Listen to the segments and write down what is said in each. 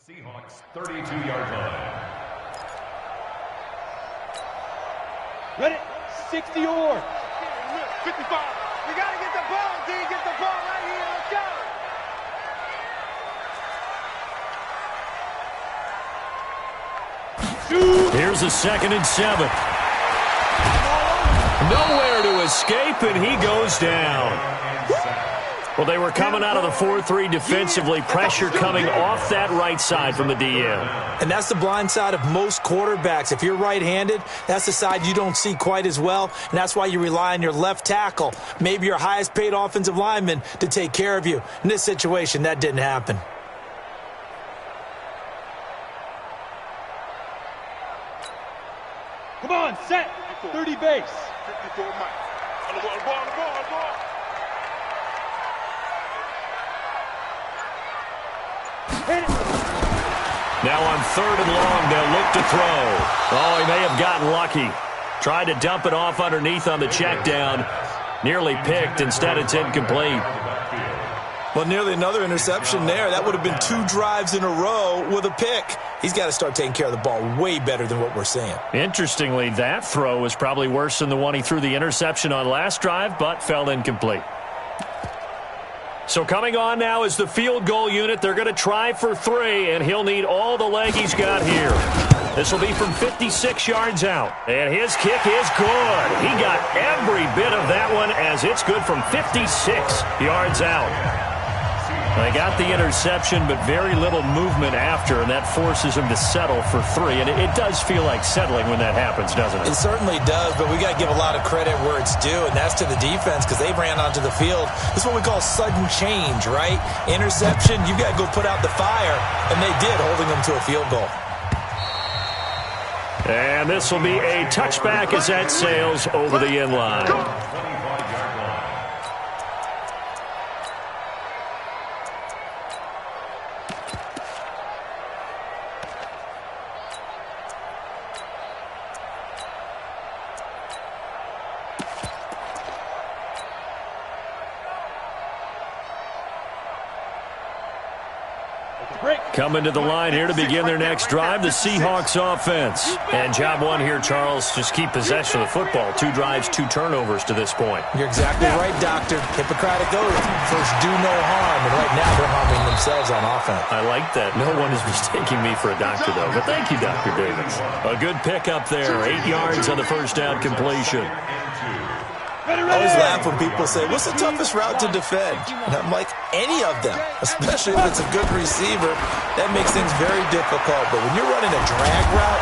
Seahawks 32-yard line. Ready? 60 or 55. We got to get the ball, D. Get the ball right here. Let's go. Here's a 2nd and 7. Nowhere to escape, and he goes down. Well, they were coming out of the 4-3 defensively. Pressure coming off that right side from the DM. And that's the blind side of most quarterbacks. If you're right-handed, that's the side you don't see quite as well, and that's why you rely on your left tackle, maybe your highest-paid offensive lineman, to take care of you. In this situation, that didn't happen. Come on, set. 30 base. 54 Mike. On the ball. Hit it. Now on 3rd and long, they'll look to throw. Oh, he may have gotten lucky. Tried to dump it off underneath on the check down. Nearly picked. Instead, it's incomplete. Well, nearly another interception there. That would have been 2 drives in a row with a pick. He's got to start taking care of the ball way better than what we're seeing. Interestingly, that throw was probably worse than the one he threw the interception on last drive, but fell incomplete. So coming on now is the field goal unit. They're going to try for 3, and he'll need all the leg he's got here. This will be from 56 yards out. And his kick is good. He got every bit of that one as it's good from 56 yards out. They got the interception, but very little movement after, and that forces him to settle for 3. And it does feel like settling when that happens, doesn't it? It certainly does, but we got to give a lot of credit where it's due, and that's to the defense because they ran onto the field. This is what we call sudden change, right? Interception, you got to go put out the fire, and they did, holding them to a field goal. And this will be a touchback as that sails over the end line. Coming to the line here to begin their next drive, the Seahawks offense. And job one here, Charles, just keep possession of the football. 2 drives, 2 turnovers to this point. You're exactly right, Doctor. Hippocratic oath. First, do no harm. And right now, they're harming themselves on offense. I like that. No one is mistaking me for a doctor, though. But thank you, Dr. Davis. A good pickup there. 8 yards on the first down completion. I always laugh when people say, what's the toughest route to defend? And I'm like, any of them, especially if it's a good receiver. That makes things very difficult. But when you're running a drag route,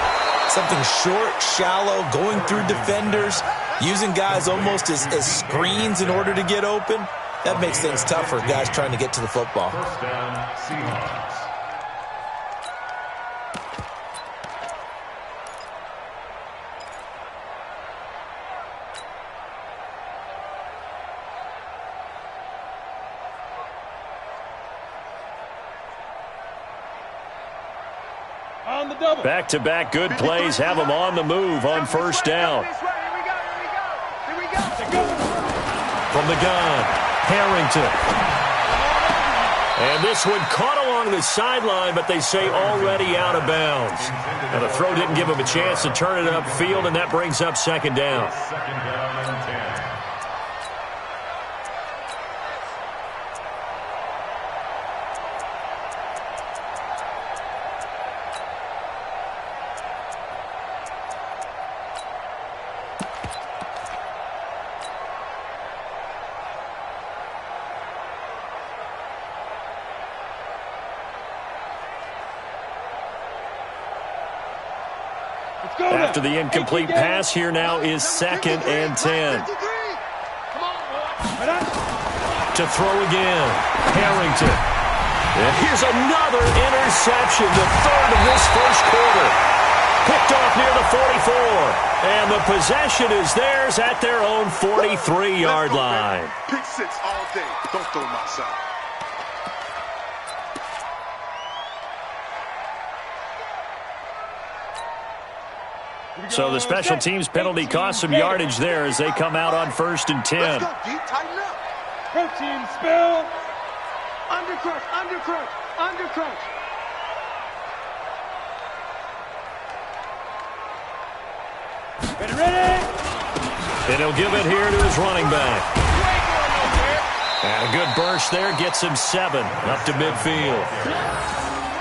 something short, shallow, going through defenders, using guys almost as screens in order to get open, that makes things tough for guys trying to get to the football. First down, Seahawks. Back-to-back good plays have them on the move on first down. From the gun, Harrington. And this one caught along the sideline, but they say already out of bounds. Now the throw didn't give him a chance to turn it upfield, and that brings up 2nd down. Second down and 10. After the incomplete pass, here now is 2nd and 10. To throw again, Harrington. And here's another interception, the 3rd of this first quarter. Picked off near the 44. And the possession is theirs at their own 43-yard line. Pick 6 all day. Don't throw them outside. So the special teams penalty cost some yardage there as they come out on 1st and 10. Let's go, D. Tighten up. Protein spill. Undercrush. Ready. And he'll give it here to his running back. And a good burst there gets him 7 up to midfield.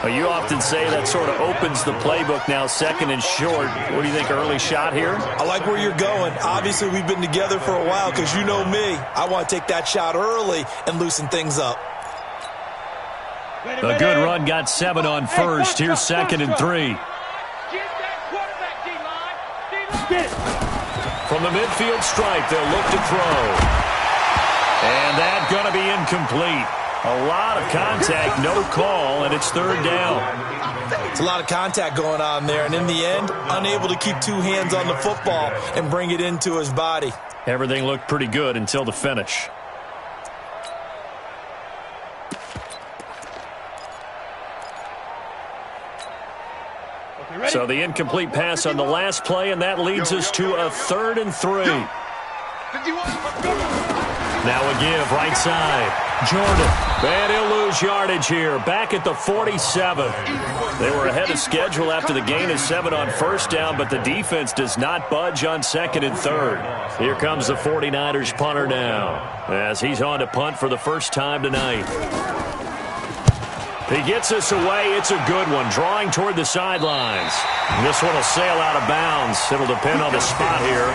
Well, you often say that sort of opens the playbook now, 2nd and short. What do you think, early shot here? I like where you're going. Obviously, we've been together for a while because you know me. I want to take that shot early and loosen things up. A good run got 7 on first. Here's 2nd and 3. From the midfield stripe, they'll look to throw. And that's going to be incomplete. A lot of contact, no call, and it's 3rd down. It's a lot of contact going on there, and in the end, unable to keep 2 hands on the football and bring it into his body. Everything looked pretty good until the finish. So the incomplete pass on the last play, and that leads us to a 3rd and 3. Now a give, right side. Jordan. And he'll lose yardage here. Back at the 47. They were ahead of schedule after the gain of 7 on first down, but the defense does not budge on 2nd and 3rd. Here comes the 49ers punter now, as he's on to punt for the first time tonight. He gets this away. It's a good one, drawing toward the sidelines. This one will sail out of bounds. It'll depend on the spot here.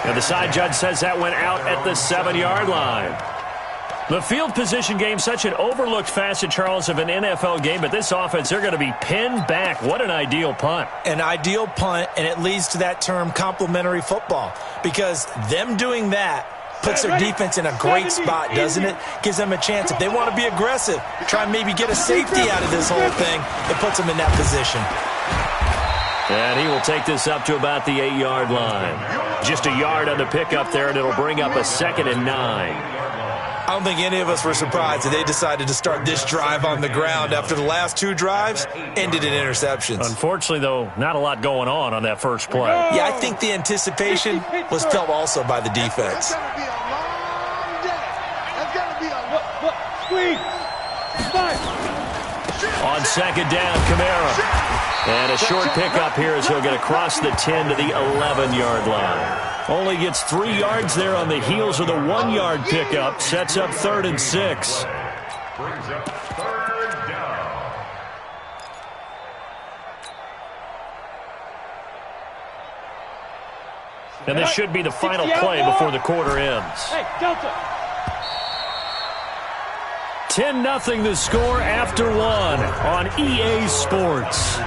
And the side judge says that went out at the 7-yard line. The field position game, such an overlooked facet, Charles, of an NFL game, but this offense, they're going to be pinned back. What an ideal punt. An ideal punt, and it leads to that term complementary football, because them doing that puts their defense in a great spot, doesn't it? Gives them a chance. If they want to be aggressive, try and maybe get a safety out of this whole thing, it puts them in that position. And he will take this up to about the 8-yard line. Just a yard on the pickup there, and it'll bring up a 2nd and 9. I don't think any of us were surprised that they decided to start this drive on the ground after the last 2 drives ended in interceptions. Unfortunately, though, not a lot going on that first play. Yeah, I think the anticipation was felt also by the defense. That's going to be a long day. That's going to be a Look, squeeze. Five. On 2nd down, Kamara. And a short pickup here as he'll get across the 10 to the 11-yard line. Only gets 3 yards there on the heels of the 1-yard pickup. Sets up 3rd and 6. Brings up 3rd down. And this should be the final play before the quarter ends. Hey, Delta. 10-0 the score after 1 on EA Sports.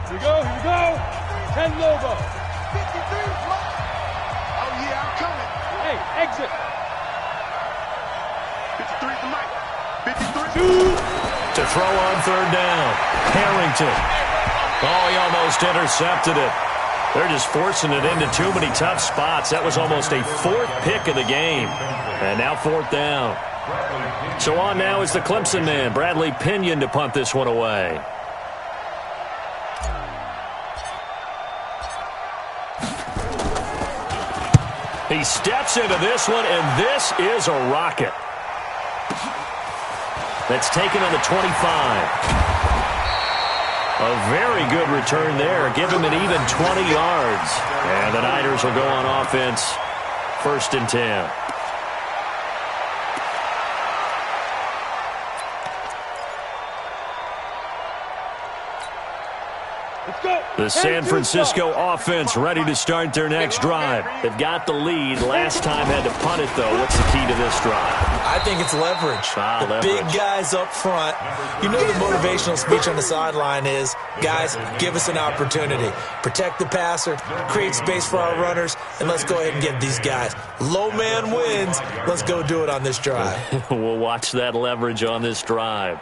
Here we go. 10 Lobo. 53. Oh, yeah, I'm coming. Hey, exit. 53 to Mike. 53. To throw on 3rd down. Harrington. Oh, he almost intercepted it. They're just forcing it into too many tough spots. That was almost a 4th pick of the game. And now 4th down. So on now is the Clemson man, Bradley Pinion, to punt this one away. He steps into this one, and this is a rocket. That's taken on the 25. A very good return there. Give him an even 20 yards. And the Niners will go on offense. 1st and 10. Let's go. The San Francisco offense ready to start their next drive. They've got the lead. Last time had to punt it, though. What's the key to this drive? I think it's leverage. The big guys up front. You know the motivational speech on the sideline is, guys, give us an opportunity. Protect the passer, create space for our runners, and let's go ahead and get these guys. Low man wins. Let's go do it on this drive. We'll watch that leverage on this drive.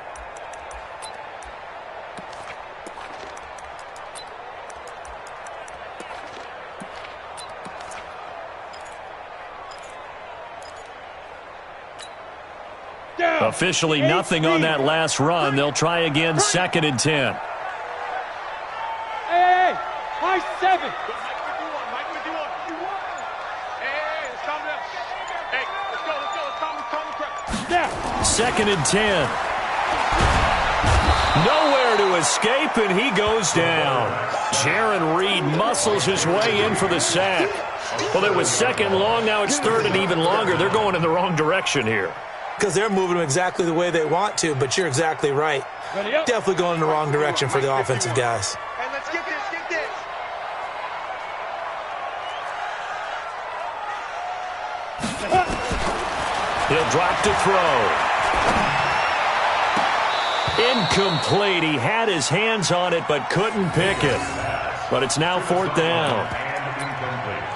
Officially nothing on that last run. They'll try again, 2nd and 10. Hey, high 7. Mike, we do one. Hey, let's calm down. 2nd and 10. Nowhere to escape, and he goes down. Jaron Reed muscles his way in for the sack. Well, it was 2nd long. Now it's 3rd and even longer. They're going in the wrong direction here. Because they're moving them exactly the way they want to, but you're exactly right. Definitely going in the wrong direction for the offensive guys. Hey, let's get this, get this. He'll drop to throw. Incomplete. He had his hands on it but couldn't pick it. But it's now 4th down.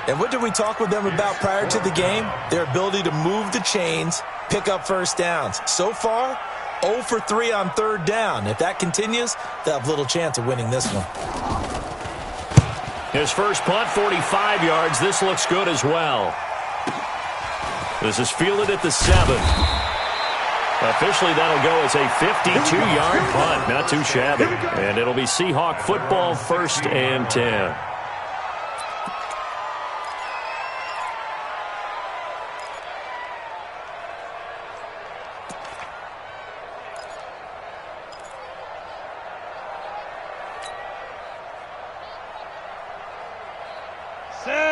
And what did we talk with them about prior to the game? Their ability to move the chains, pick up first downs. So far, 0 for 3 on 3rd down. If that continues, they'll have little chance of winning this one. His first punt, 45 yards. This looks good as well. This is fielded at the 7. Officially, that'll go as a 52-yard punt. Not too shabby. And it'll be Seahawk football, 1st and 10.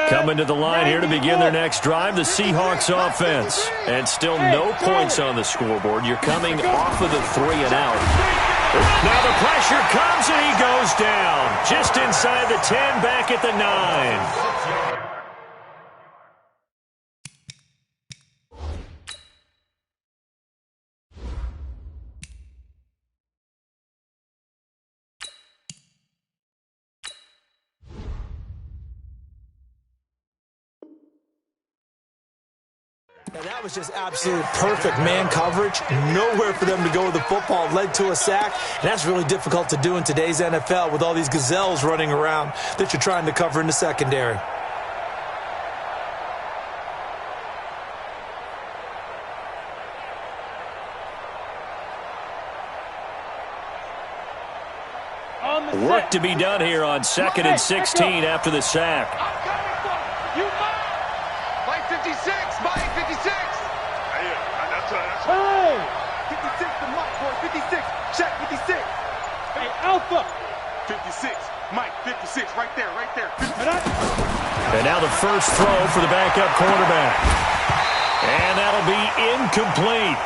Coming to the line here to begin their next drive, the Seahawks offense. And still no points on the scoreboard. You're coming off of the 3 and out. Now the pressure comes and he goes down. Just inside the 10, back at the 9. Now that was just absolute perfect man coverage. Nowhere for them to go with the football. Led to a sack. And that's really difficult to do in today's NFL with all these gazelles running around that you're trying to cover in the secondary. Work to be done here on 2nd and 16 after the sack. Mike 56, Mike 56. Hey, that's 56 to Mike, boy, 56. Check 56. Hey, Alpha. 56, Mike 56, right there, right there. And now the first throw for the backup quarterback. And that'll be incomplete.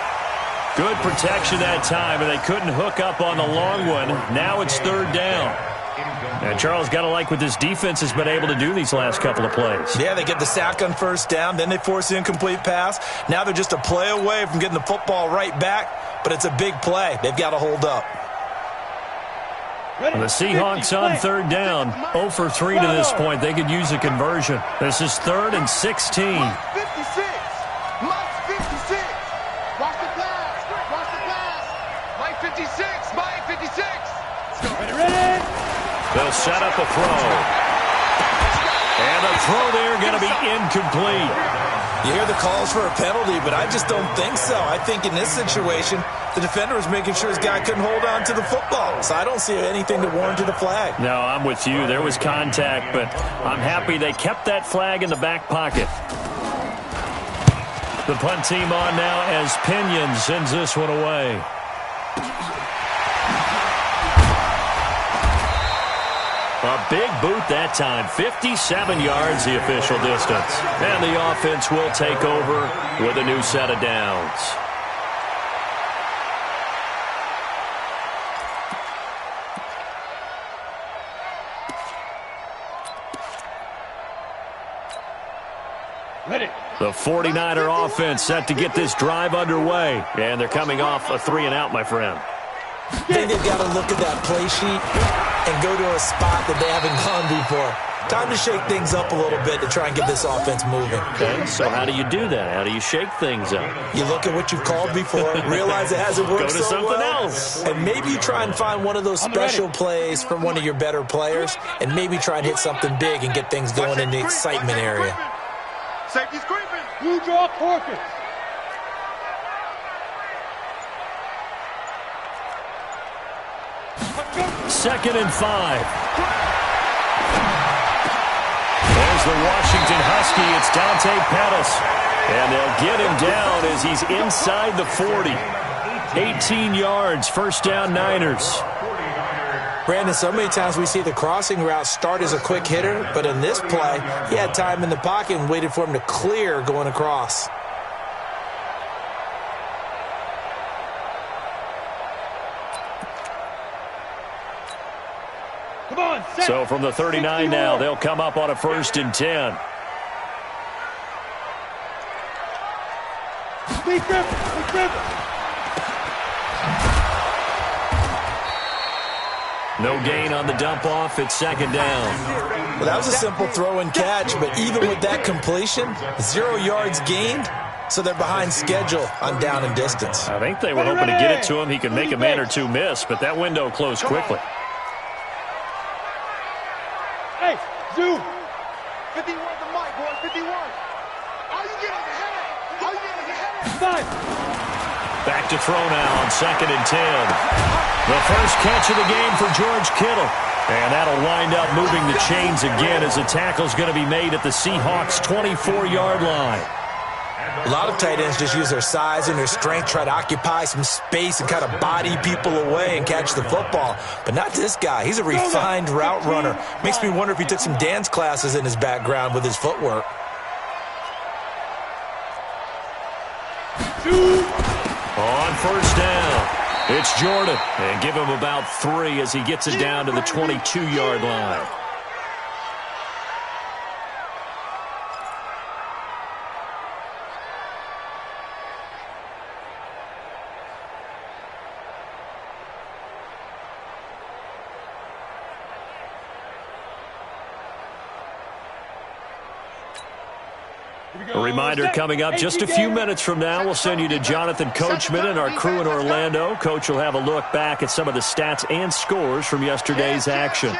Good protection that time, and they couldn't hook up on the long one. Now it's 3rd down. And Charles, got to like what this defense has been able to do these last couple of plays. Yeah, they get the sack on 1st down, then they force the incomplete pass. Now they're just a play away from getting the football right back, but it's a big play. They've got to hold up. And the Seahawks on 3rd down, 0 for 3 to this point. They could use a conversion. This is 3rd and 16. Mike 56. Mike 56. Watch the pass. Watch the pass. Mike 56. Mike 56. Let's go. Ready? They'll set up a throw. And the throw there going to be incomplete. You hear the calls for a penalty, but I just don't think so. I think in this situation, the defender was making sure his guy couldn't hold on to the football. So I don't see anything to warrant a flag. No, I'm with you. There was contact, but I'm happy they kept that flag in the back pocket. The punt team on now as Pinion sends this one away. A big boot that time, 57 yards the official distance. And the offense will take over with a new set of downs. Ready. The 49er offense set to get this drive underway. And they're coming off a 3 and out, my friend. I think they've got to look at that play sheet and go to a spot that they haven't gone before. Time to shake things up a little bit to try and get this offense moving. Okay, so how do you do that? How do you shake things up? You look at what you've called before, realize it hasn't worked Go to so something well, else. and maybe you try and find one of those special plays from one of your better players, and maybe try and hit something big and get things going in the excitement area. Safety's creeping. Blue draw forfeit. Second and 5. is the Washington Husky. It's Dante Pettis. And they'll get him down as he's inside the 40. 18 yards, first down Niners. Brandon, so many times we see the crossing route start as a quick hitter, but in this play, he had time in the pocket and waited for him to clear going across. Come on, set. So from the 39 now, they'll come up on a 1st and 10. Lee Griffin. No gain on the dump off. It's 2nd down. Well, that was a simple throw and catch, but even with that completion, 0 yards gained, so they're behind schedule on down and distance. I think they were hoping to get it to him. He could make a man or two miss, but that window closed quickly. Hey, Zoo. 51 the mic, boy, 51. Are you getting ahead? Are you getting ahead? 5. Back to throw now on 2nd and 10. The first catch of the game for George Kittle. And that'll wind up moving the chains again as the tackle's going to be made at the Seahawks' 24-yard line. A lot of tight ends just use their size and their strength, try to occupy some space and kind of body people away and catch the football. But not this guy. He's a refined route runner. Makes me wonder if he took some dance classes in his background with his footwork. On 1st down, it's Jordan. And give him about 3 as he gets it down to the 22-yard line. A reminder coming up just a few minutes from now. We'll send you to Jonathan Coachman and our crew in Orlando. Coach will have a look back at some of the stats and scores from yesterday's action.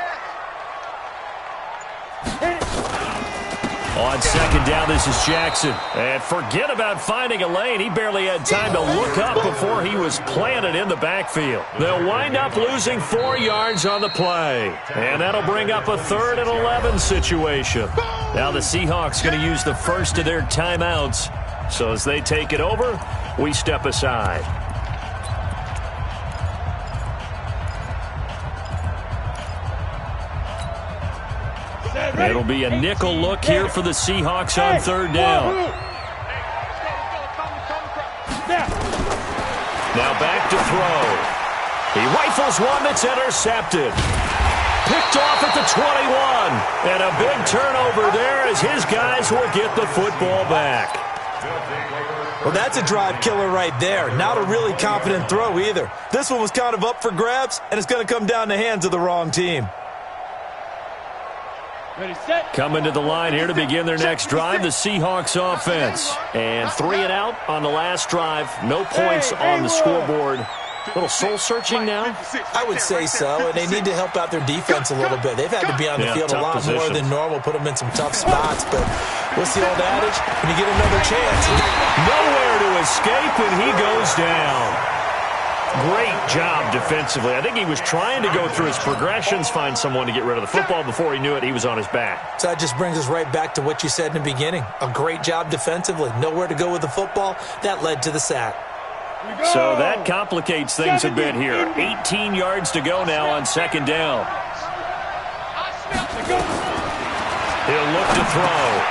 On 2nd down, this is Jackson. And forget about finding a lane. He barely had time to look up before he was planted in the backfield. They'll wind up losing 4 yards on the play. And that'll bring up a 3rd and 11 situation. Now the Seahawks going to use the first of their timeouts. So as they take it over, we step aside. It'll be a nickel look here for the Seahawks on 3rd down. Now back to throw. He rifles one that's intercepted. Picked off at the 21. And a big turnover there as his guys will get the football back. Well, that's a drive killer right there. Not a really confident throw either. This one was kind of up for grabs, and it's going to come down the hands of the wrong team. Coming to the line here to begin their next drive, the Seahawks offense. And 3 and out on the last drive. No points on the scoreboard. A little soul-searching now? I would say so, and they need to help out their defense a little bit. They've had to be on the field a lot more than normal, put them in some tough spots. But what's the old adage? When you get another chance. Nowhere to escape, and he goes down. Great job defensively. I think he was trying to go through his progressions, find someone to get rid of the football. Before he knew it, he was on his back. So that just brings us right back to what you said in the beginning. A great job defensively. Nowhere to go with the football. That led to the sack. So that complicates things a bit here. 18 yards to go now on 2nd down. He'll look to throw.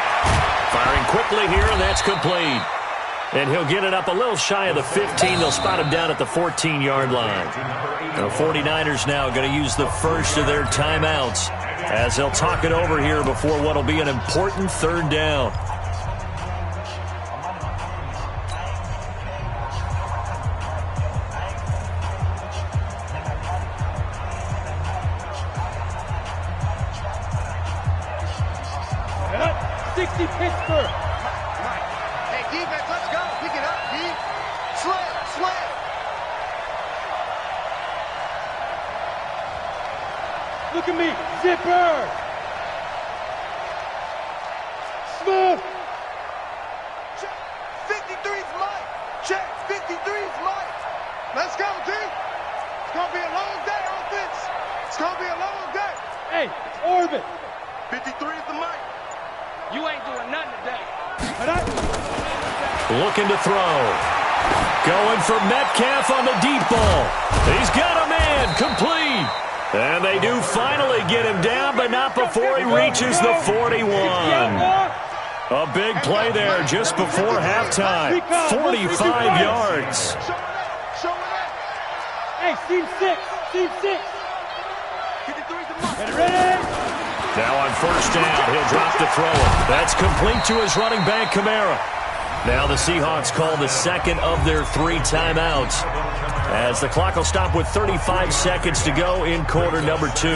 Firing quickly here, and that's complete. And he'll get it up a little shy of the 15. They'll spot him down at the 14-yard line. The 49ers now going to use the first of their timeouts as they'll talk it over here before what will be an important 3rd down. Pittsburgh. Hey, defense, let's go. Pick it up, D. Slam. Look at me. Zipper. Smooth. Check. 53's Mike. Check. 53's Mike. Let's go, D. It's going to be a long day, offense. It's going to be a long day. Hey, it's Orbit. 53's the Mike. You ain't doing nothing today. Looking to throw. Going for Metcalf on the deep ball. He's got a man. Complete. And they do finally get him down, but not before he reaches the 41. A big play there just before halftime. 45 yards. Hey, team 6. Team 6. Get ready. Now on first down, he'll drop the throw. That's complete to his running back, Kamara. Now the Seahawks call the second of their 3 timeouts, as the clock will stop with 35 seconds to go in quarter number 2.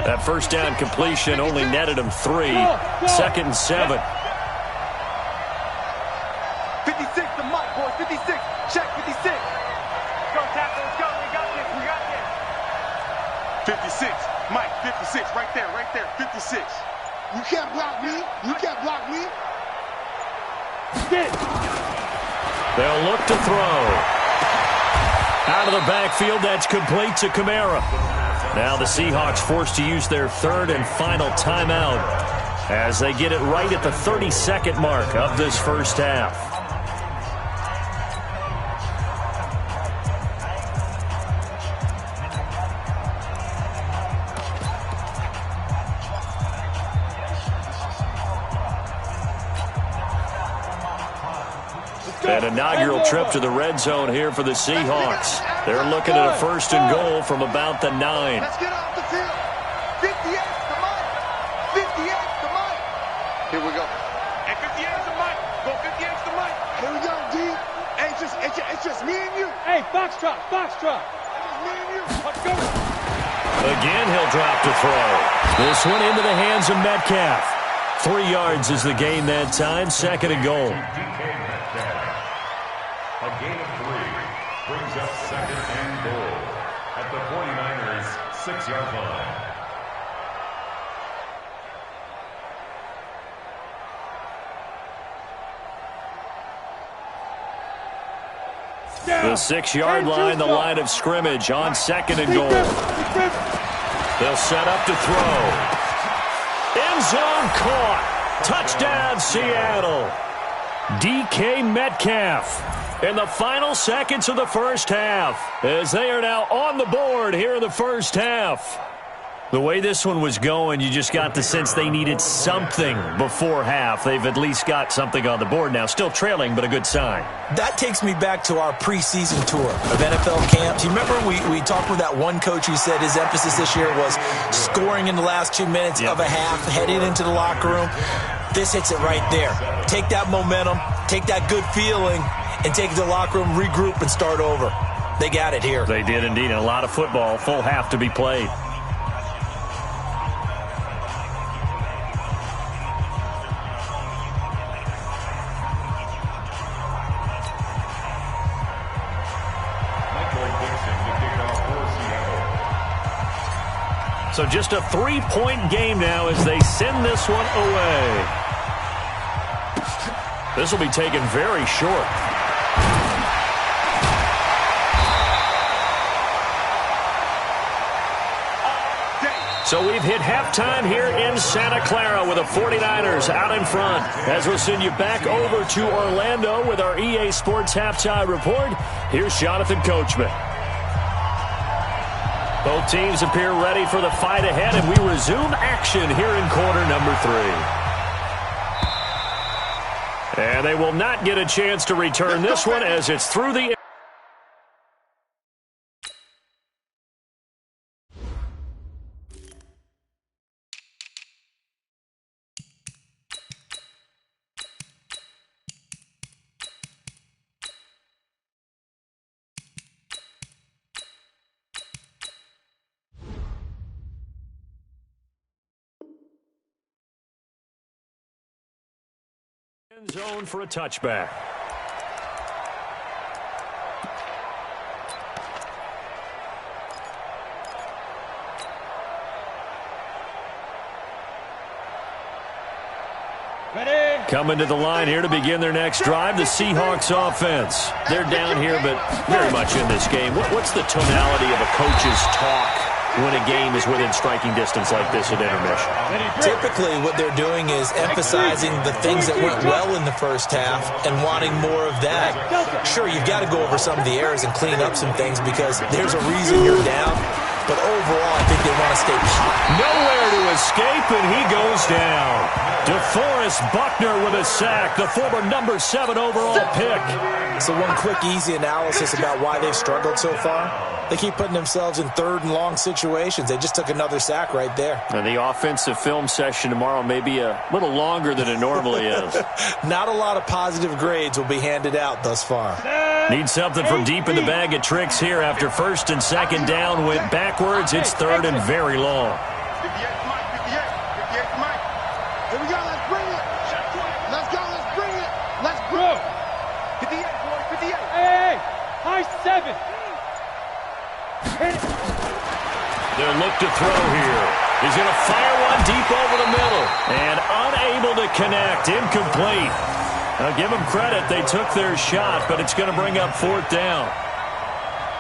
That first down completion only netted him 3. Second and 7. 56 to Mike, boys. 56. Check 56. Go, tackle. Let's go. We got this. We got this. 56. Mike, 56. Right there. Right there. 56. You can't block me. You can't block me. They'll look to throw. Out of the backfield, that's complete to Kamara. Now the Seahawks forced to use their 3rd and final timeout as they get it right at the 30-second mark of this first half. An inaugural trip to the red zone here for the Seahawks. They're looking at a 1st and goal from about the 9. Let's get off the field. 58 to Mike. 58 to Mike. Here we go. And 58 to Mike. Go 58 to Mike. Here we go, D. Hey, it's just me and you. Hey, Foxtrot. Foxtrot. It's me and you. Let's go. Again, he'll drop to throw. This one into the hands of Metcalf. 3 yards is the gain that time. 2nd and goal. A gain of 3 brings up 2nd and goal at the 49ers' 6-yard line. The 6-yard line, the line of scrimmage on 2nd and goal. They'll set up to throw. End zone caught. Touchdown, Seattle. DK Metcalf in the final seconds of the first half, as they are now on the board here in the first half. The way this one was going, you just got the sense they needed something before half. They've at least got something on the board now. Still trailing, but a good sign. That takes me back to our preseason tour of NFL camps. You remember we talked with that one coach who said his emphasis this year was scoring in the last 2 minutes of a half, heading into the locker room. This hits it right there. Take that momentum, take that good feeling, and take it to the locker room, regroup, and start over. They got it here. They did indeed. And a lot of football, full half to be played. So just a 3-point game now as they send this one away. This will be taken very short. So we've hit halftime here in Santa Clara with the 49ers out in front. As we'll send you back over to Orlando with our EA Sports Halftime Report, here's Jonathan Coachman. Both teams appear ready for the fight ahead, and we resume action here in quarter number 3. And they will not get a chance to return this one as it's through the... end zone for a touchback. Coming to the line here to begin their next drive, the Seahawks offense. They're down here, but very much in this game. What's the tonality of a coach's talk when a game is within striking distance like this at intermission? Typically, what they're doing is emphasizing the things that went well in the first half and wanting more of that. Sure, you've got to go over some of the errors and clean up some things because there's a reason you're down. But overall, I think they want to stay hot. Nowhere to escape, and he goes down. DeForest Buckner with a sack, the former number 7 overall pick. So one quick, easy analysis about why they've struggled so far. They keep putting themselves in third and long situations. They just took another sack right there. And the offensive film session tomorrow may be a little longer than it normally is. Not a lot of positive grades will be handed out thus far. Need something from deep in the bag of tricks here after first and second down went backwards. It's third and very long. 58 Mike, 58 Mike. Here we go, let's bring it. Let's go, let's bring it. Let's go. 58, boy, 58. Hey, high 7. They'll look to throw here. He's going to fire one deep over the middle. And unable to connect. Incomplete. Now give them credit. They took their shot, but it's going to bring up fourth down.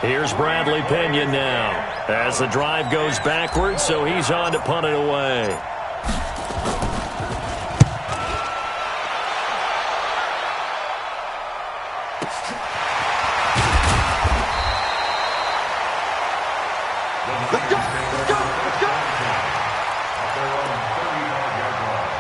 Here's Bradley Pena now as the drive goes backwards, so he's on to punt it away. Let's go, let's go, let's go. At their own 35-yard line.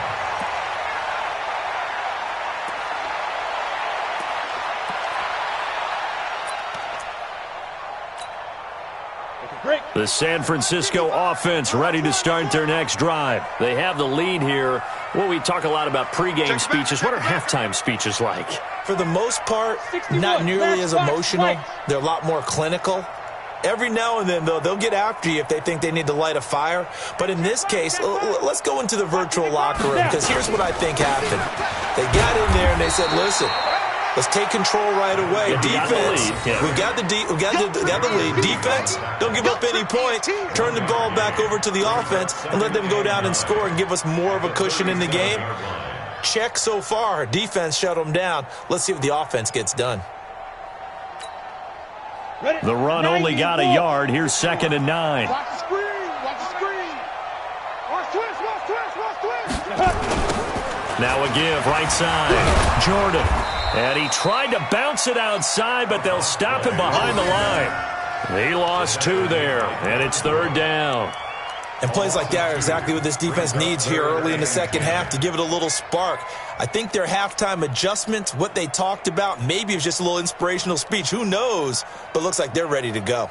The San Francisco offense ready to start their next drive. They have the lead here. Well, we talk a lot about pregame speeches. What are halftime speeches like? For the most part, not nearly as emotional. They're a lot more clinical. Every now and then, though, they'll get after you if they think they need to light a fire. But in this case, let's go into the virtual locker room, because here's what I think happened. They got in there and they said, listen, let's take control right away. Defense, we got the lead. Defense, don't give up any points. Turn the ball back over to the offense and let them go down and score and give us more of a cushion in the game. Check so far. Defense shut them down. Let's see what the offense gets done. The run only got a yard. Here's 2nd and 9. Watch the screen, watch the screen. Watch twist, watch twist, watch twist. Now a give right side. Jordan. And he tried to bounce it outside, but they'll stop him behind the line. He lost 2 there, and it's 3rd down. And plays like that are exactly what this defense needs here early in the second half to give it a little spark. I think their halftime adjustments, what they talked about, maybe it was just a little inspirational speech. Who knows? But looks like they're ready to go.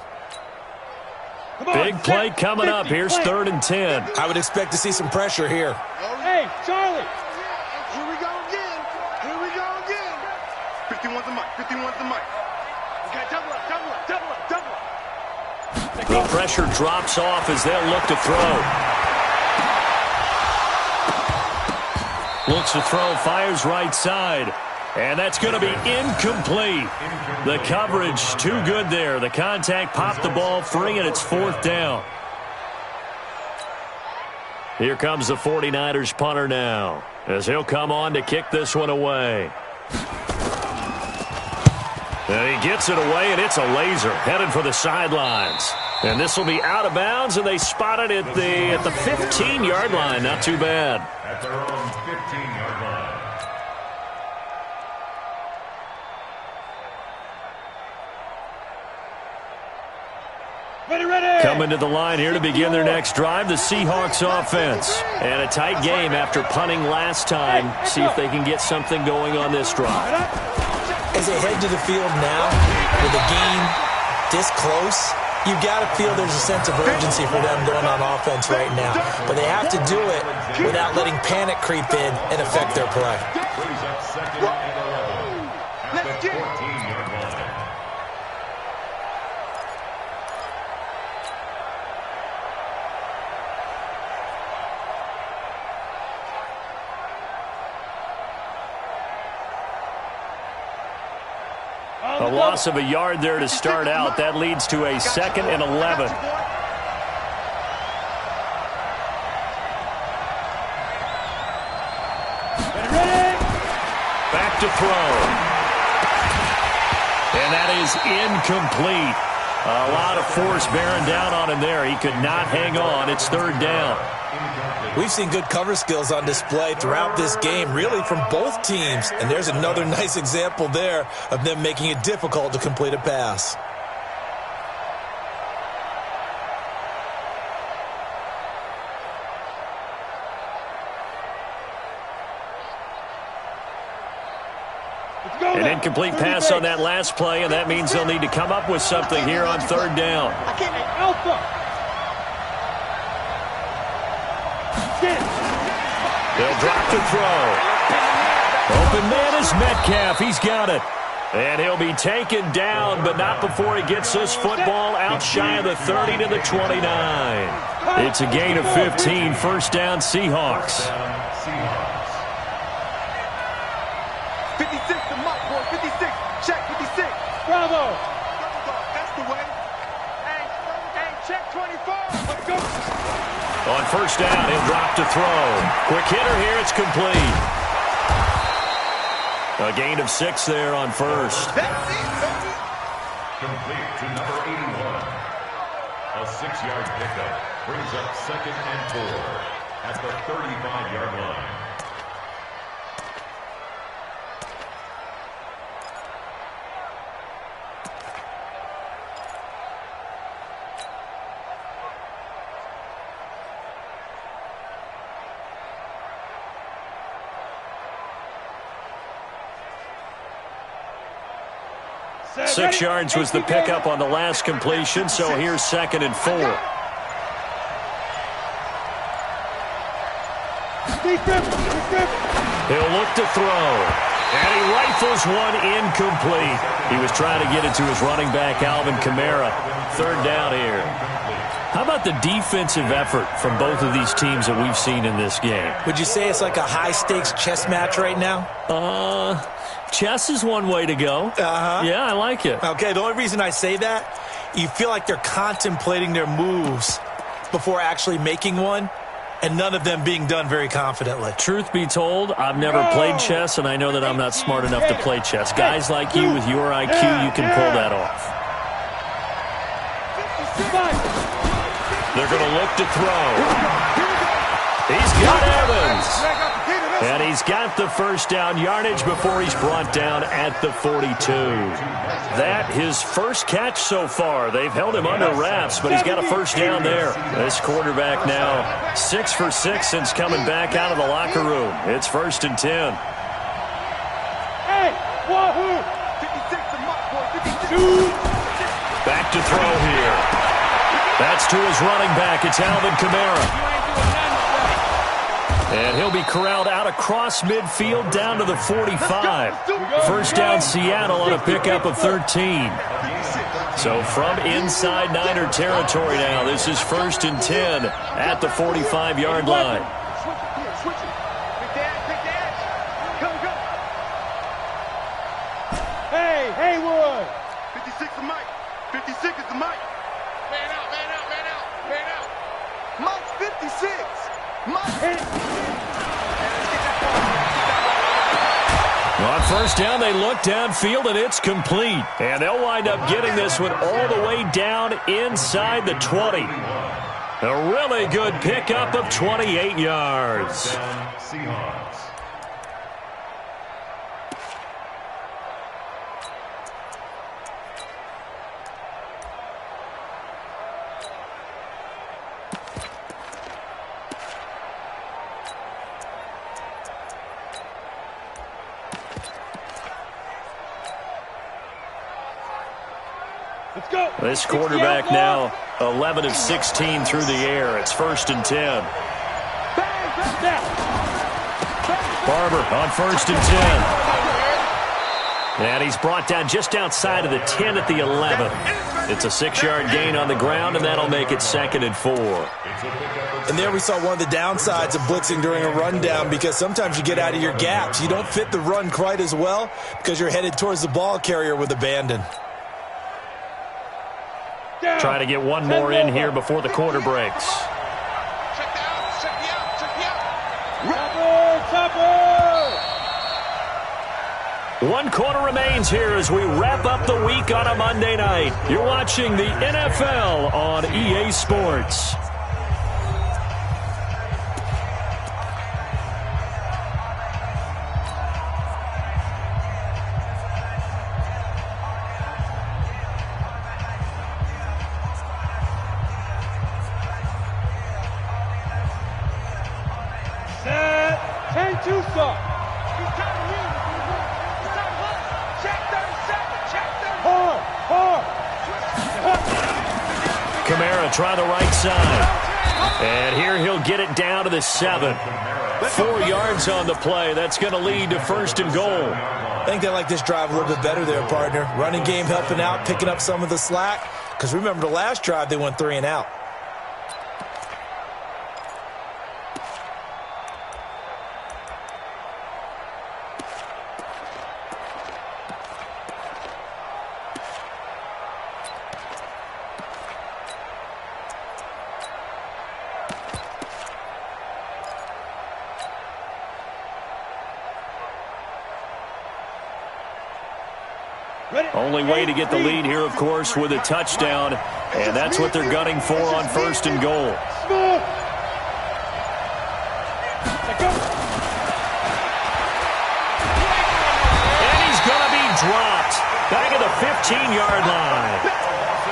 Big play coming up. Here's 3rd and 10. I would expect to see some pressure here. Hey, Charlie. Here we go again. Here we go again. 51's the mic, 51's the mic. Okay, double up, double up, double up, double up. The pressure drops off as they'll look to throw. Looks to throw, fires right side. And that's going to be incomplete. The coverage too good there. The contact popped the ball free, and it's 4th down. Here comes the 49ers punter now, as he'll come on to kick this one away. And he gets it away, and it's a laser headed for the sidelines. And this will be out of bounds, and they spot it at the 15-yard line. Not too bad. At their own 15-yard line. Ready. Coming to the line here to begin their next drive, the Seahawks offense. And a tight game after punting last time. See if they can get something going on this drive. As they head to the field now, with the game this close, you've got to feel there's a sense of urgency for them going on offense right now. But they have to do it without letting panic creep in and affect their play. Brings up 2nd and 11 at the 14-yard line. A loss of a yard there to start out. That leads to a 2nd and 11. Back to throw. And that is incomplete. A lot of force bearing down on him there. He could not hang on. It's third down. We've seen good cover skills on display throughout this game, really from both teams. And there's another nice example there of them making it difficult to complete a pass. An incomplete pass on that last play, and that means they'll need to come up with something here on third down. They'll drop to throw. Open man is Metcalf. He's got it. And he'll be taken down, but not before he gets this football out shy of the 30 to the 29. It's a gain of 15, first down Seahawks. 56 to Mike, boy. 56. Check 56. Bravo. That's the way. Hey, check 24. Let's go. On first down, he'll drop to throw. Quick hitter here, it's complete. A gain of 6 there on first. That's it, baby. Complete to number 81. A 6-yard pickup brings up 2nd and 4 at the 35-yard line. Six yards was the pickup on the last completion, so here's 2nd and 4. He'll look to throw. And he rifles one incomplete. He was trying to get it to his running back, Alvin Kamara. Third down here. How about the defensive effort from both of these teams that we've seen in this game? Would you say it's like a high-stakes chess match right now? Chess is one way to go. Yeah, I like it. Okay, the only reason I say that, you feel like they're contemplating their moves before actually making one, and none of them being done very confidently. Truth be told, I've never played chess, and I know that I'm not smart enough to play chess. Guys like you with your IQ, you can pull that off. They're going to look to throw. He's got Evans. And he's got the first down yardage before he's brought down at the 42. That his first catch so far. They've held him under wraps, but he's got a first down there. This quarterback now 6 for 6 since coming back out of the locker room. It's 1st and 10. Hey, wahoo! 56 to Mike, boy. 56. Back to throw here. That's to his running back. It's Alvin Kamara. And he'll be corralled out across midfield down to the 45. First down Seattle on a pickup of 13. So from inside Niner territory now, this is 1st and 10 at the 45-yard line. Switch it. Pick the edge. Go. Hey, Haywood. 56 to Mike. 56 is to Mike. Man out. Mike's 56. On first down, they look downfield, and it's complete. And they'll wind up getting this one all the way down inside the 20. A really good pickup of 28 yards. Seahawks. Let's go. This quarterback now 11 of 16 through the air. It's 1st and 10. Barber on 1st and 10. And he's brought down just outside of the 10 at the 11. It's a 6-yard gain on the ground, and that'll make it 2nd and 4. And there we saw one of the downsides of blitzing during a rundown, because sometimes you get out of your gaps. You don't fit the run quite as well because you're headed towards the ball carrier with abandon. Try to get one more in here before the quarter breaks. Check the out. Chopper. 1 quarter remains here as we wrap up the week on a Monday night. You're watching the NFL on EA Sports. Set. 10-2 stop. Kamara try the right side. And here he'll get it down to the 7. 4 yards on the play. That's going to lead to 1st and goal. I think they like this drive a little bit better there, partner. Running game helping out, picking up some of the slack. Because remember the last drive, they went 3 and out. Only way to get the lead here, of course, with a touchdown. And that's what they're gunning for on 1st and goal. And he's going to be dropped back at the 15-yard line.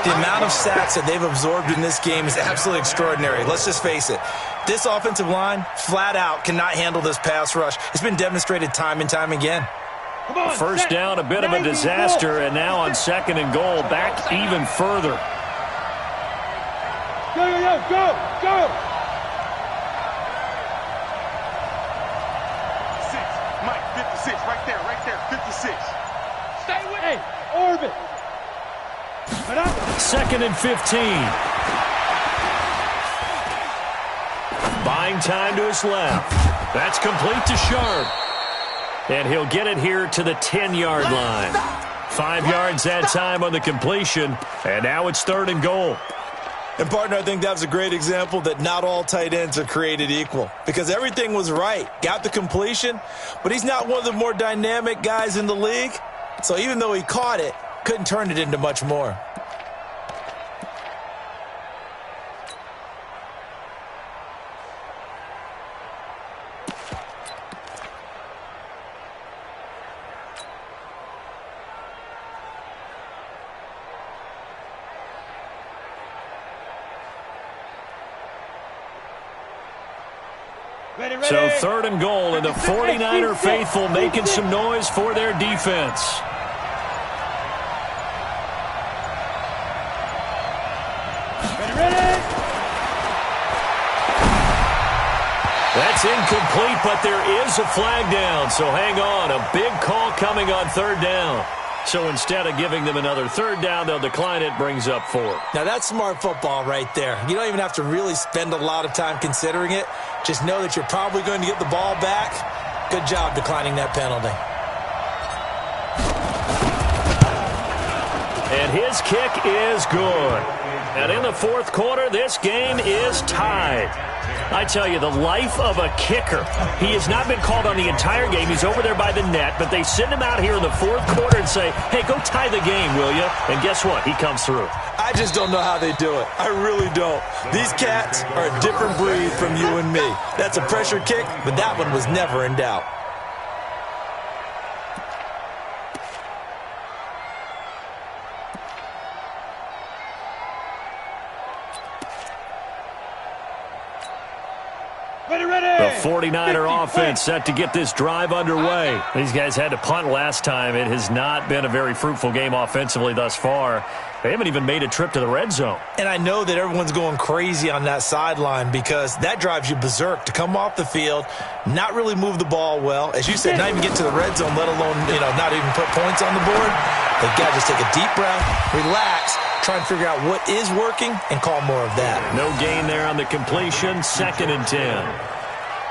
The amount of sacks that they've absorbed in this game is absolutely extraordinary. Let's just face it. This offensive line, flat out, cannot handle this pass rush. It's been demonstrated time and time again. First down, a bit of a disaster, and now on 2nd and goal, back even further. Go! 56. Mike, 56, right there, 56. Stay with me. Orbit. 2nd and 15. Buying time to his left. That's complete to Sharp. And he'll get it here to the 10-yard line. 5 yards that time on the completion, and now it's 3rd and goal. And, partner, I think that was a great example that not all tight ends are created equal. Because everything was right. Got the completion, but he's not one of the more dynamic guys in the league. So even though he caught it, couldn't turn it into much more. So 3rd and goal, and the 49er faithful making some noise for their defense. That's incomplete, but there is a flag down, so hang on. A big call coming on 3rd down. So instead of giving them another 3rd down, they'll decline it, brings up 4. Now, that's smart football right there. You don't even have to really spend a lot of time considering it. Just know that you're probably going to get the ball back. Good job declining that penalty. And his kick is good. And in the 4th quarter, this game is tied. I tell you, the life of a kicker. He has not been called on the entire game. He's over there by the net, but they send him out here in the 4th quarter and say, hey, go tie the game, will you? And guess what? He comes through. I just don't know how they do it. I really don't. These cats are a different breed from you and me. That's a pressure kick, but that one was never in doubt. The 49er offense set to get this drive underway. These guys had to punt last time. It has not been a very fruitful game offensively thus far. They haven't even made a trip to the red zone. And I know that everyone's going crazy on that sideline because that drives you berserk to come off the field, not really move the ball well. As you said, not even get to the red zone, let alone, not even put points on the board. They've got to just take a deep breath, relax, try and figure out what is working and call more of that. No gain there on the completion, 2nd and 10.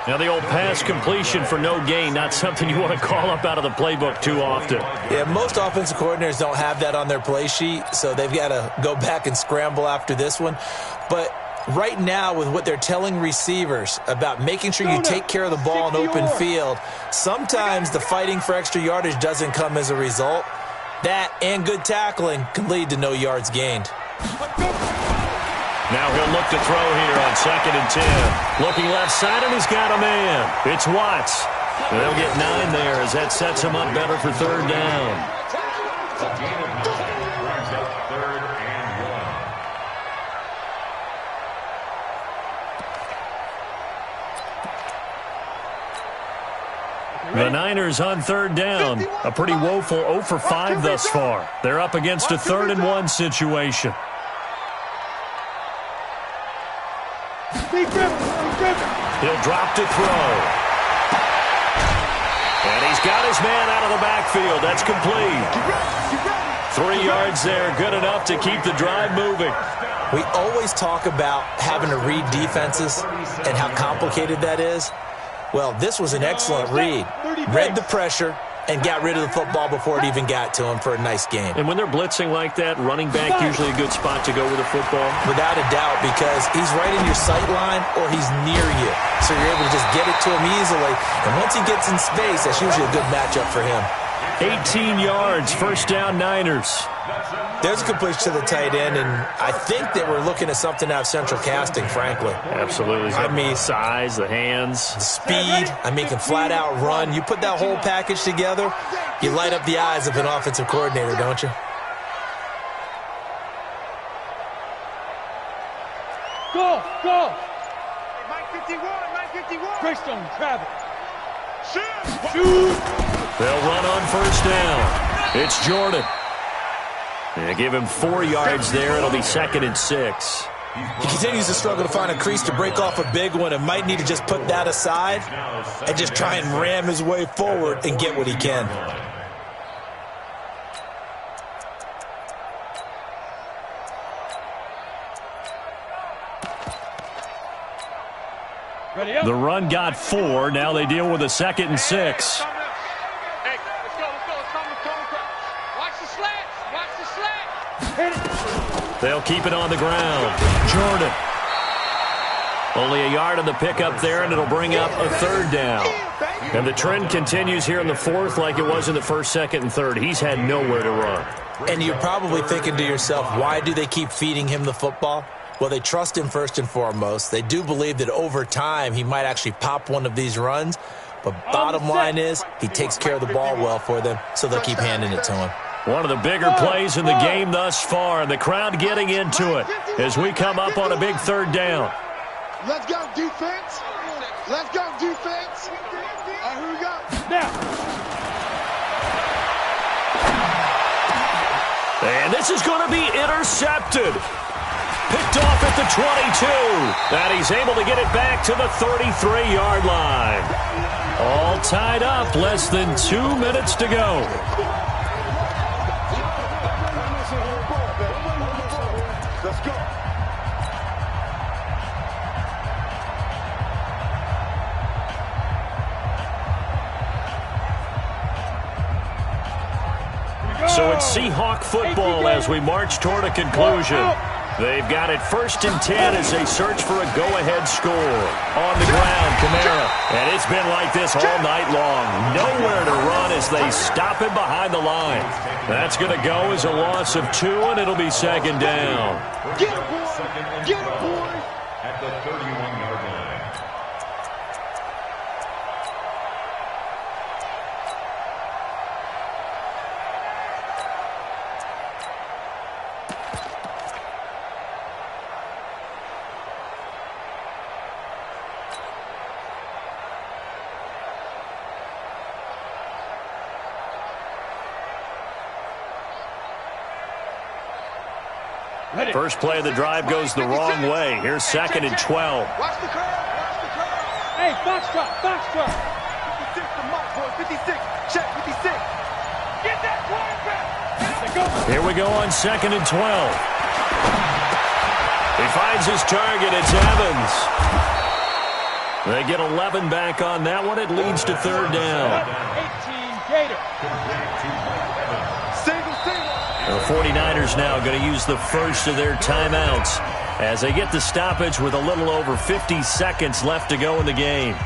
Now the old pass completion for no gain, not something you want to call up out of the playbook too often. Yeah, most offensive coordinators don't have that on their play sheet, so they've got to go back and scramble after this one. But right now with what they're telling receivers about making sure you take care of the ball in open field, sometimes the fighting for extra yardage doesn't come as a result. That and good tackling can lead to no yards gained. Now he'll look to throw here on 2nd and 10. Looking left side, and he's got a man. It's Watts. They'll get 9 there as that sets him up better for 3rd down. A gain of 9 brings up 3rd and 1. The Niners on 3rd down. A pretty woeful 0 for 5 thus far. They're up against a 3rd and 1 situation. He'll drop to throw. And he's got his man out of the backfield. That's complete. 3 yards there, good enough to keep the drive moving. We always talk about having to read defenses and how complicated that is. Well, this was an excellent read. Read the pressure and got rid of the football before it even got to him for a nice game. And when they're blitzing like that, running back usually a good spot to go with the football. Without a doubt, because he's right in your sight line or he's near you. So you're able to just get it to him easily. And once he gets in space, that's usually a good matchup for him. 18 yards, 1st down Niners. There's a completion to the tight end, and I think that we're looking at something out of central casting, frankly. Absolutely. I mean, size, the hands. the speed, I mean, can flat out run. You put that whole package together, you light up the eyes of an offensive coordinator, don't you? Go, go. Mike 51, Mike 51. Greystone, travel. Shoot. They'll run on 1st down. It's Jordan. And they give him 4 yards there. It'll be 2nd and 6. He continues to struggle to find a crease to break off a big one and might need to just put that aside and just try and ram his way forward and get what he can. Ready up. The run got 4. Now they deal with a 2nd and 6. Hey, let's go. Watch the slats. Watch the slats. Hit it. They'll keep it on the ground. Jordan. Only a yard on the pickup there, and it'll bring up a 3rd down. And the trend continues here in the 4th like it was in the 1st, 2nd, and 3rd. He's had nowhere to run. And you're probably thinking to yourself, why do they keep feeding him the football? Well, they trust him first and foremost. They do believe that over time he might actually pop one of these runs. But bottom line is he takes care of the ball well for them, so they'll keep handing it to him. One of the bigger plays in the game thus far, and the crowd getting into it as we come up on a big 3rd down. Let's go, defense. Let's go, defense. All right, here we go. Now. And this is going to be intercepted. Picked off at the 22. And he's able to get it back to the 33-yard line. All tied up, less than 2 minutes to go. Let's go. So it's Seahawk football as we march toward a conclusion. They've got it 1st and 10 as they search for a go-ahead score. On the ground, Kamara. And it's been like this all night long. Nowhere to run as they stop him behind the line. That's going to go as a loss of 2, and it'll be 2nd down. Get it, boy. Get it, boy. At the 31-yard line. First play of the drive goes the wrong way. Here's 2nd and 12. Watch the curve. Watch the curve. Hey, foxtrot, foxtrot. 56 to Mike, boy. 56. Check 56. Get that quarterback. Go. Here we go on 2nd and 12. He finds his target. It's Evans. They get 11 back on that one. It leads to 3rd down. 18 Gator. Single. The 49ers now going to use the first of their timeouts as they get the stoppage with a little over 50 seconds left to go in the game.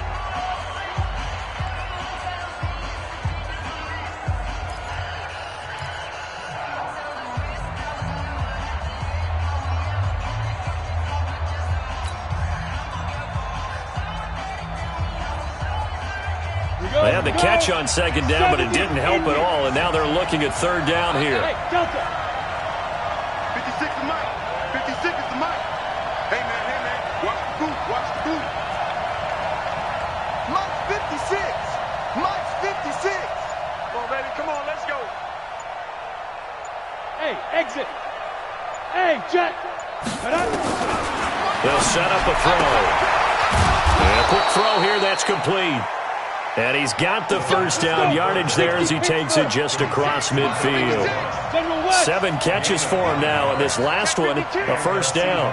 They had the catch on second down, but it didn't help at all, and now they're looking at third down here. 56 is Mike. 56 is the Mike. Hey, man. Watch the boot. Watch the boot. Mike's 56. Mike's 56. Come on, baby. Come on. Let's go. Hey, exit. Hey, jet. They'll set up a throw. And a quick throw here. That's complete. And he's got the first down yardage there as he takes it just across midfield. 7 catches for him now, and this last one, a first down.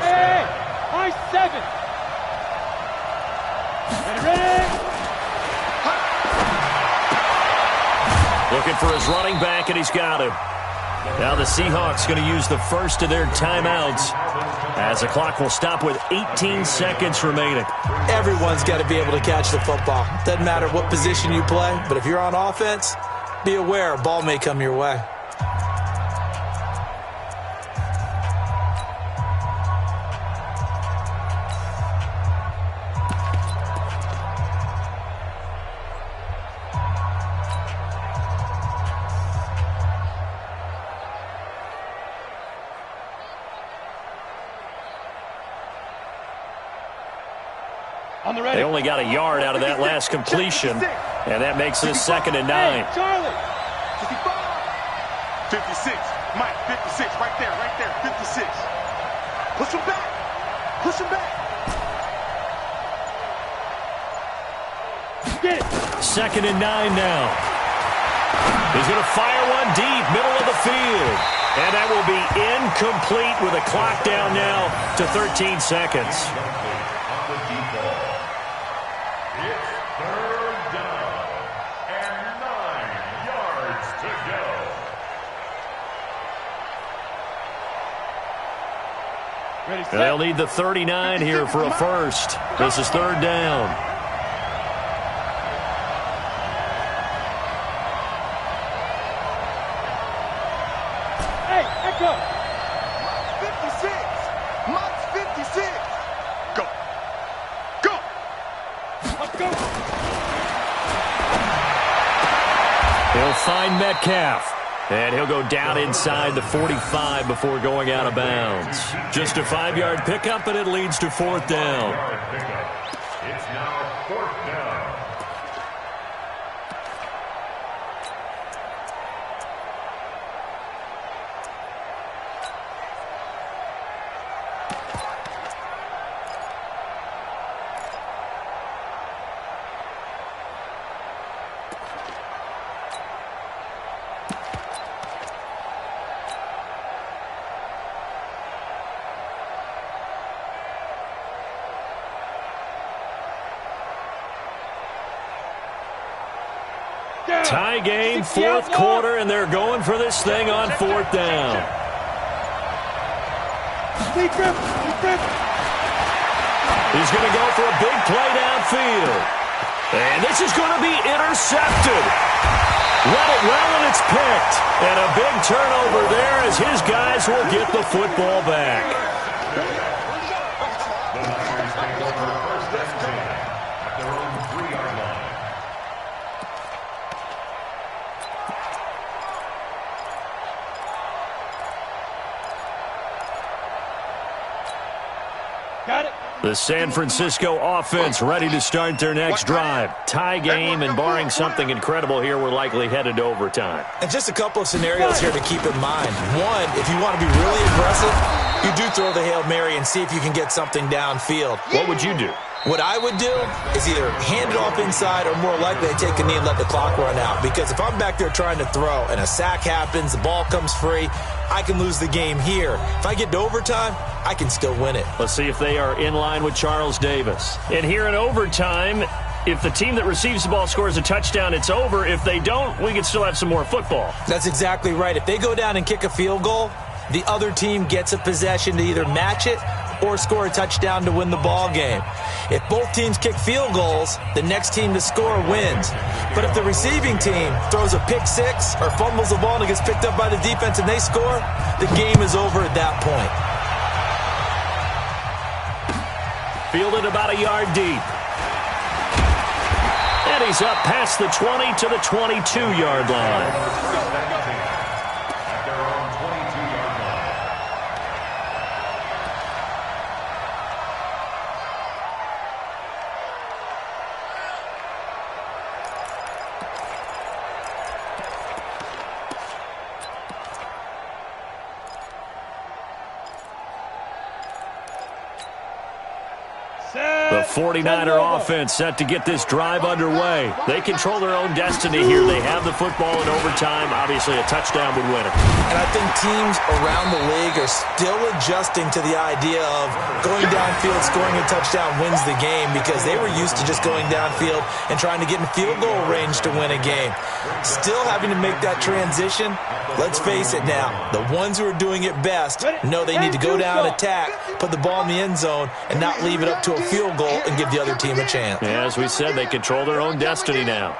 Hey, high 7. Ready? Looking for his running back, and he's got him. Now the Seahawks going to use the first of their timeouts as the clock will stop with 18 seconds remaining. Everyone's got to be able to catch the football. Doesn't matter what position you play, but if you're on offense, be aware a ball may come your way. They only got a yard out of that last completion, and that makes it 2nd and 9. Hey, Charlie. 56. Mike, 56. Right there. 56. Push him back. Push him back. Get it. 2nd and 9 now. He's going to fire one deep, middle of the field. And that will be incomplete with a clock down now to 13 seconds. They'll need the 39 here for a first. This is third down. Hey, echo. Mike's 56. Mike's 56. Go. Go. Let's go. He'll find Metcalf. And he'll go down inside the 45 before going out of bounds. Just a 5-yard pickup, and it leads to 4th down. It's now 4th down. Tie game, 4th quarter, and they're going for this thing on 4th down. Deep grip. He's going to go for a big play downfield. And this is going to be intercepted. Read it well, and it's picked. And a big turnover there as his guys will get the football back. The Niners take over 1st and 10 at their own 3-yard line. Got it. The San Francisco offense ready to start their next drive. Tie game, and barring something incredible here, we're likely headed to overtime. And just a couple of scenarios here to keep in mind. One, if you want to be really aggressive, you do throw the Hail Mary and see if you can get something downfield. What would you do? What I would do is either hand it off inside or more likely take a knee and let the clock run out. Because if I'm back there trying to throw and a sack happens, the ball comes free, I can lose the game here. If I get to overtime, I can still win it. Let's see if they are in line with Charles Davis. And here in overtime, if the team that receives the ball scores a touchdown, it's over. If they don't, we can still have some more football. That's exactly right. If they go down and kick a field goal, the other team gets a possession to either match it or score a touchdown to win the ball game. If both teams kick field goals, the next team to score wins. But if the receiving team throws a pick six or fumbles the ball and it gets picked up by the defense and they score, the game is over at that point. Fielded about a yard deep. And he's up past the 20 to the 22-yard line. The 49er offense set to get this drive underway. They control their own destiny here. They have the football in overtime. Obviously, a touchdown would win it. And I think teams around the league are still adjusting to the idea of going downfield, scoring a touchdown wins the game, because they were used to just going downfield and trying to get in field goal range to win a game. Still having to make that transition. Let's face it now, the ones who are doing it best know they need to go down, attack, put the ball in the end zone, and not leave it up to a field goal and give the other team a chance. Yeah, as we said, they control their own destiny now.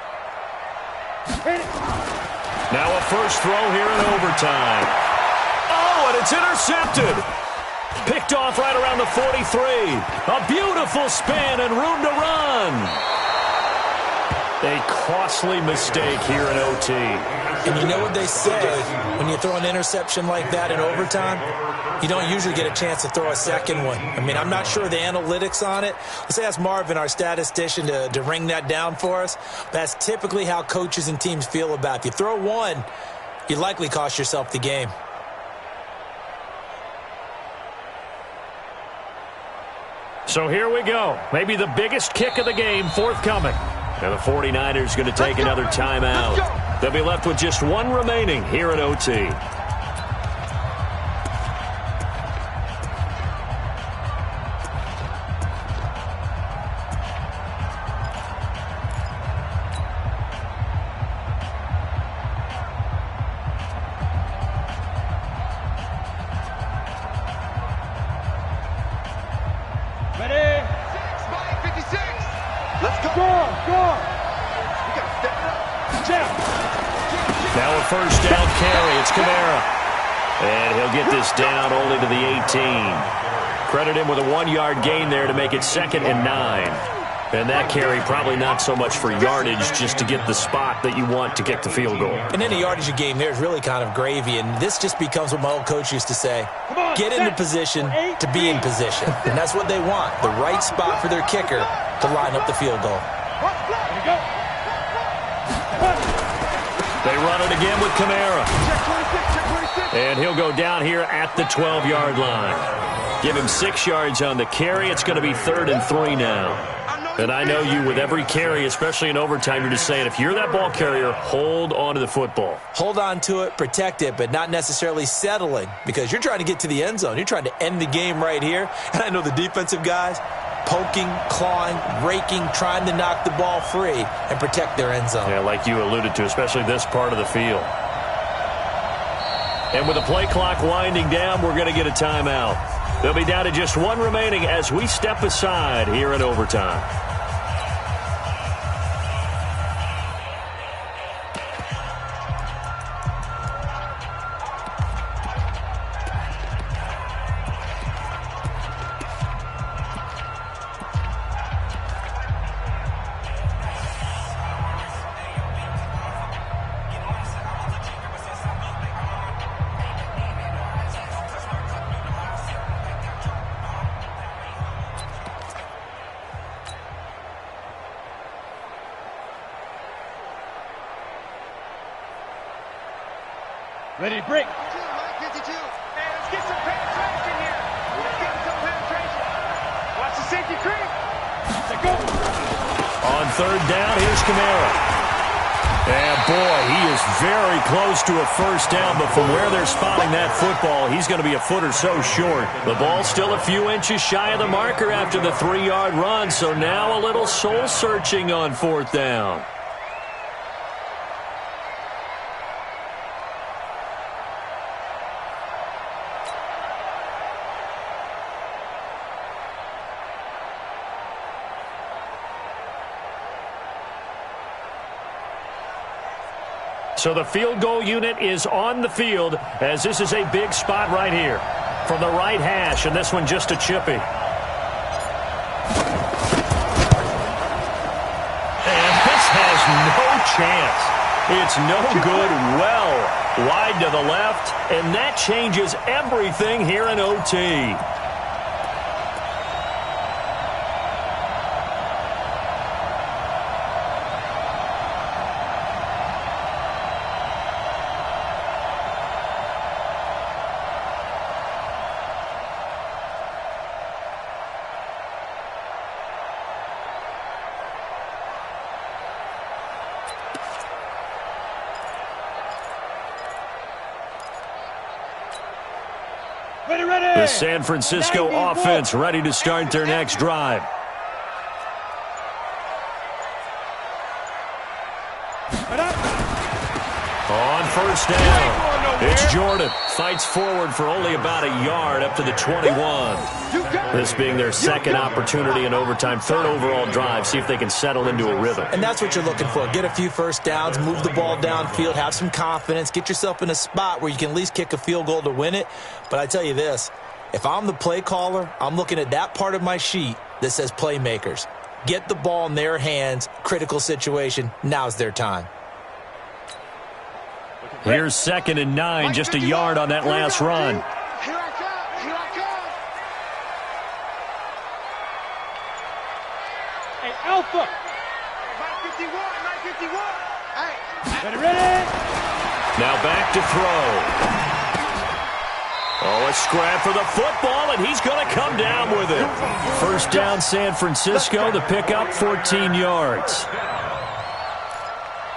Now a first throw here in overtime. Oh, and it's intercepted. Picked off right around the 43. A beautiful spin and room to run. A costly mistake here in OT. And you know what they say, when you throw an interception like that in overtime, you don't usually get a chance to throw a second one. I mean, I'm not sure the analytics on it. Let's ask Marvin, our statistician, to ring that down for us. That's typically how coaches and teams feel about it. If you throw one, you likely cost yourself the game. So here we go. Maybe the biggest kick of the game forthcoming. And the 49ers going to take another timeout. They'll be left with just one remaining here at OT. Ready? 56. Let's go. Go. We got to step it up. Jump. Now a first down carry. It's Kamara. And he'll get this down only to the 18. Credit him with a 1-yard gain there to make it 2nd and 9. And that carry probably not so much for yardage, just to get the spot that you want to kick the field goal. And any yardage of game there is really kind of gravy, and this just becomes what my old coach used to say, get into position to be in position. And that's what they want, the right spot for their kicker to line up the field goal. There you go. They run it again with Kamara. Check 26. And he'll go down here at the 12-yard line. Give him 6 yards on the carry. It's going to be 3rd and 3 now. And I know you, with every carry, especially in overtime, you're just saying, if you're that ball carrier, hold on to the football. Hold on to it, protect it, but not necessarily settling, because you're trying to get to the end zone. You're trying to end the game right here. And I know the defensive guys poking, clawing, raking, trying to knock the ball free and protect their end zone. Yeah, like you alluded to, especially this part of the field. And with the play clock winding down, we're going to get a timeout. They'll be down to just one remaining as we step aside here in overtime. Ready to break. 52. Hey, let's get some penetration here. Let's get some penetration. Watch the safety creep. Let go. On 3rd down, here's Kamara. And boy, he is very close to a first down, but from where they're spotting that football, he's going to be a foot or so short. The ball's still a few inches shy of the marker after the 3-yard run, so now a little soul-searching on fourth down. So the field goal unit is on the field as this is a big spot right here. From the right hash, and this one just a chippy. And this has no chance. It's no good, well wide to the left, and that changes everything here in OT. The San Francisco offense ready to start their next drive. On first down, it's Jordan. Fights forward for only about a yard up to the 21. This being their second opportunity in overtime, third overall drive. See if they can settle into a rhythm. And that's what you're looking for. Get a few first downs, move the ball downfield, have some confidence, get yourself in a spot where you can at least kick a field goal to win it. But I tell you this, if I'm the play caller, I'm looking at that part of my sheet that says playmakers. Get the ball in their hands, critical situation, now's their time. Here's 2nd and 9, just a yard on that last run. Here I come. Here I come. Hey, Alpha. 951. 951. Hey. Ready? Now back to throw. Oh, a scrap for the football, and he's going to come down with it. First down, San Francisco. The pickup, 14 yards.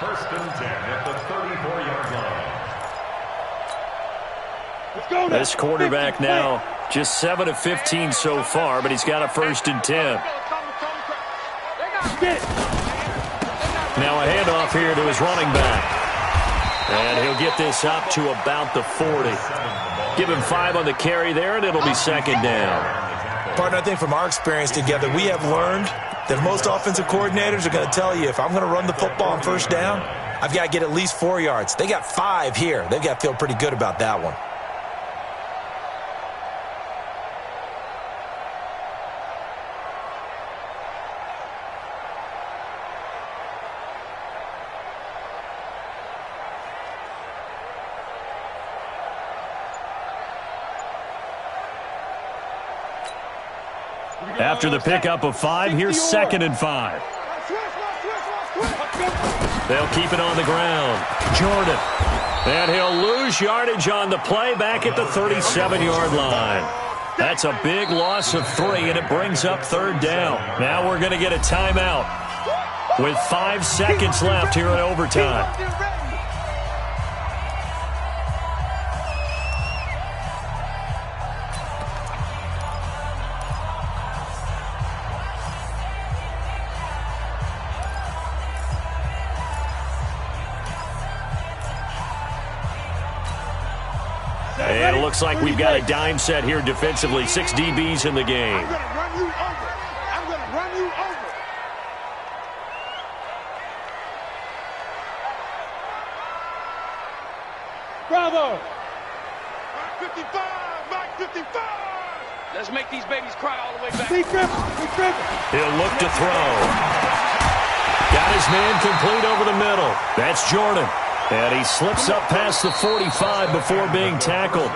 First and 10 at the 34-yard line. Let's go now. This quarterback now just 7 of 15 so far, but he's got a first and 10. Now a handoff here to his running back. And he'll get this up to about the 40. Give him 5 on the carry there, and it'll be second down. Partner, I think from our experience together, we have learned that most offensive coordinators are going to tell you, if I'm going to run the football on first down, I've got to get at least 4 yards. They got 5 here. They've got to feel pretty good about that one. After the pickup of 5, here's 2nd and 5. They'll keep it on the ground. Jordan. And he'll lose yardage on the play back at the 37-yard line. That's a big loss of 3, and it brings up third down. Now we're going to get a timeout with 5 seconds left here in overtime. And it looks like we've got a dime set here defensively. 6 DBs in the game. I'm going to run you over. I'm going to run you over. Bravo. Mike 55. Mike 55. Let's make these babies cry all the way back. Big dribble. Big dribble. He'll look to throw. Got his man complete over the middle. That's Jordan. And he slips up past the 45 before being tackled.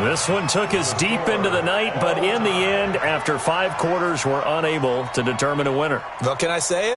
This one took us deep into the night, but in the end, after 5 quarters, we're unable to determine a winner. What can I say?